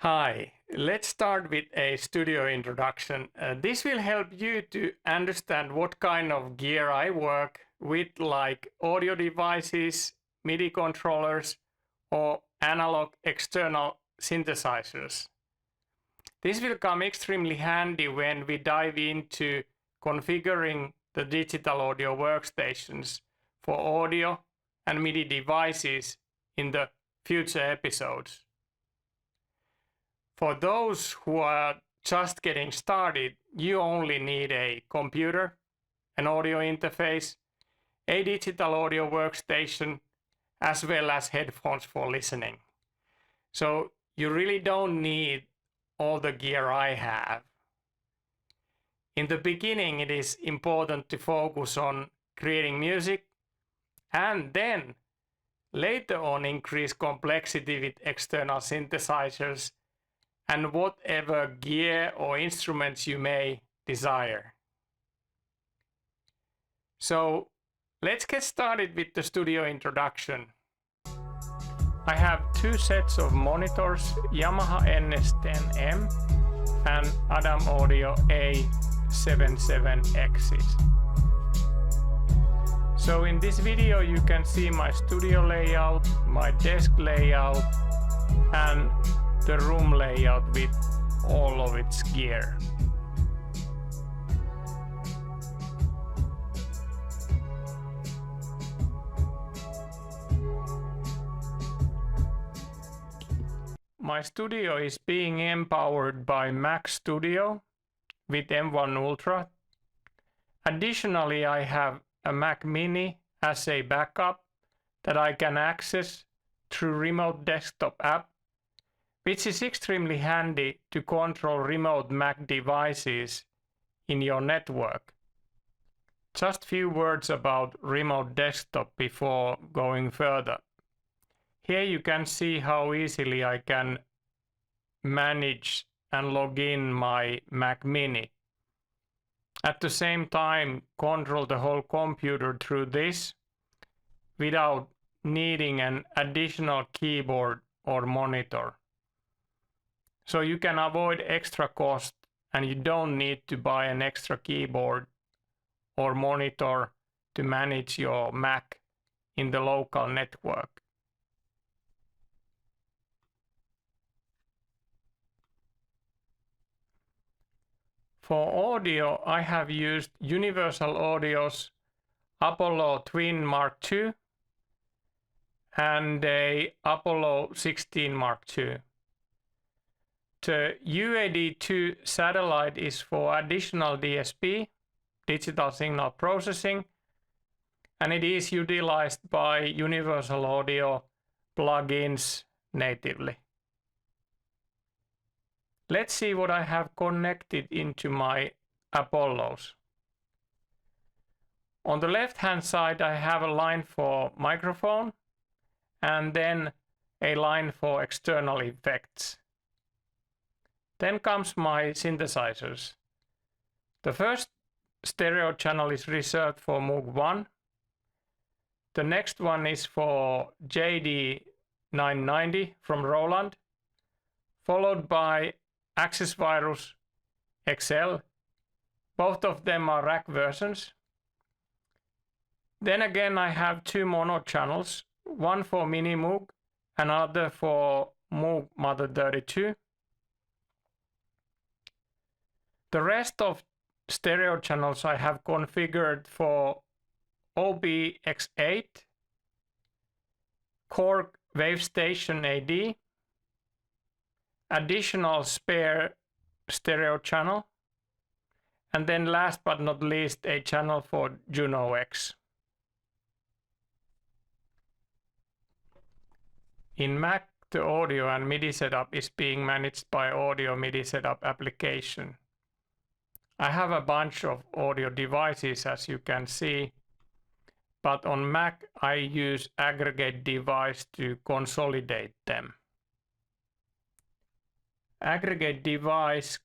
Hi, let's start with a studio introduction. This will help you to understand what kind of gear I work with, like audio devices, MIDI controllers, or analog external synthesizers. This will come extremely handy when we dive into configuring the digital audio workstations for audio and MIDI devices in the future episodes. For those who are just getting started, you only need a computer, an audio interface, a digital audio workstation, as well as headphones for listening. So you really don't need all the gear I have. In the beginning, it is important to focus on creating music and then later on increase complexity with external synthesizers and whatever gear or instruments you may desire. So let's get started with the studio introduction. I have two sets of monitors, Yamaha NS10M and Adam Audio A77Xs. So in this video you can see my studio layout, my desk layout, and the room layout with all of its gear. My studio is being empowered by Mac Studio with M1 Ultra. Additionally, I have a Mac Mini as a backup that I can access through remote desktop app, which is extremely handy to control remote Mac devices in your network. Just few words about remote desktop before going further. Here you can see how easily I can manage and log in my Mac Mini. At the same time, control the whole computer through this without needing an additional keyboard or monitor. So you can avoid extra cost and you don't need to buy an extra keyboard or monitor to manage your Mac in the local network. For audio, I have used Universal Audio's Apollo Twin Mark II and a Apollo 16 Mark II. The UAD2 satellite is for additional DSP, digital signal processing, and it is utilized by Universal Audio plugins natively. Let's see what I have connected into my Apollos. On the left hand side I have a line for microphone and then a line for external effects. Then comes my synthesizers. The first stereo channel is reserved for Moog 1. The next one is for JD990 from Roland, followed by Access Virus XL. Both of them are rack versions. Then again I have two mono channels, one for Mini Moog, another for Moog Mother 32. The rest of stereo channels I have configured for OBX8, Korg WaveStation AD, additional spare stereo channel, and then last but not least a channel for Juno X. In Mac, the audio and MIDI setup is being managed by Audio MIDI Setup application. I have a bunch of audio devices as you can see, but on Mac I use aggregate device to consolidate them. Aggregate device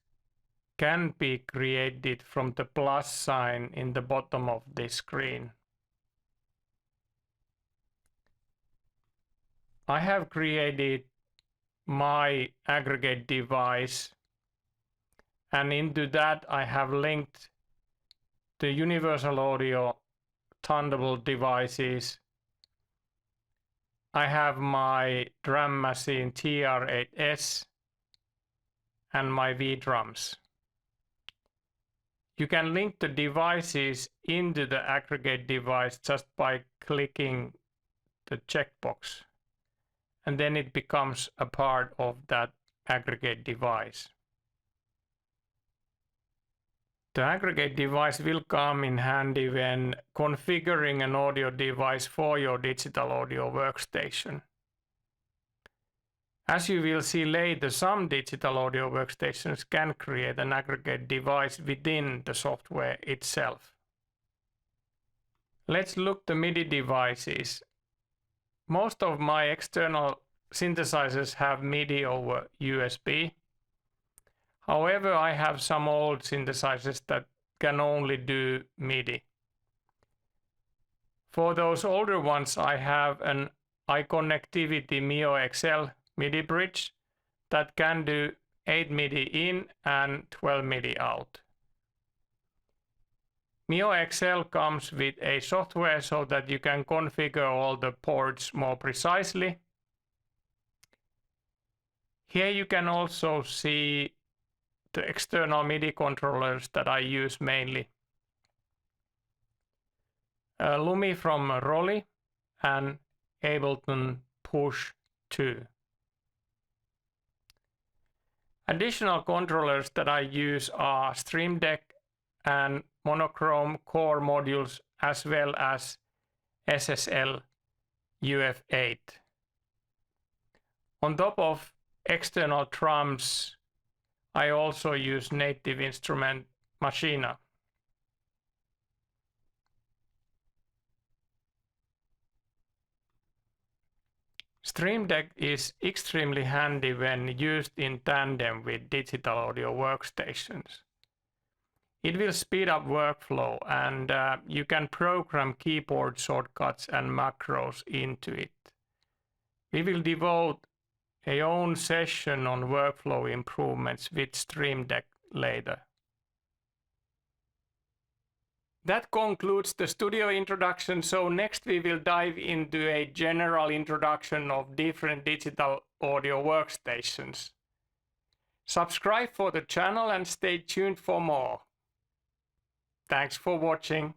can be created from the plus sign in the bottom of this screen. I have created my aggregate device, and into that I have linked the Universal Audio Thunderbolt devices. I have my drum machine TR8S and my V drums. You can link the devices into the aggregate device just by clicking the checkbox, and then it becomes a part of that aggregate device. The aggregate device will come in handy when configuring an audio device for your digital audio workstation. As you will see later, some digital audio workstations can create an aggregate device within the software itself. Let's look at the MIDI devices. Most of my external synthesizers have MIDI over USB. However, I have some old synthesizers that can only do MIDI. For those older ones, I have an iConnectivity Mio XL MIDI bridge that can do 8 MIDI in and 12 MIDI out. Mio XL comes with a software so that you can configure all the ports more precisely. Here you can also see the external MIDI controllers that I use mainly. Lumi from Rolly and Ableton Push 2. Additional controllers that I use are Stream Deck and monochrome core modules, as well as SSL UF8. On top of external drums, I also use native instrument Machina. Stream Deck is extremely handy when used in tandem with digital audio workstations. It will speed up workflow, and you can program keyboard shortcuts and macros into it. We will devote a own session on workflow improvements with Stream Deck later. That concludes the studio introduction, so next we will dive into a general introduction of different digital audio workstations. Subscribe for the channel and stay tuned for more. Thanks for watching.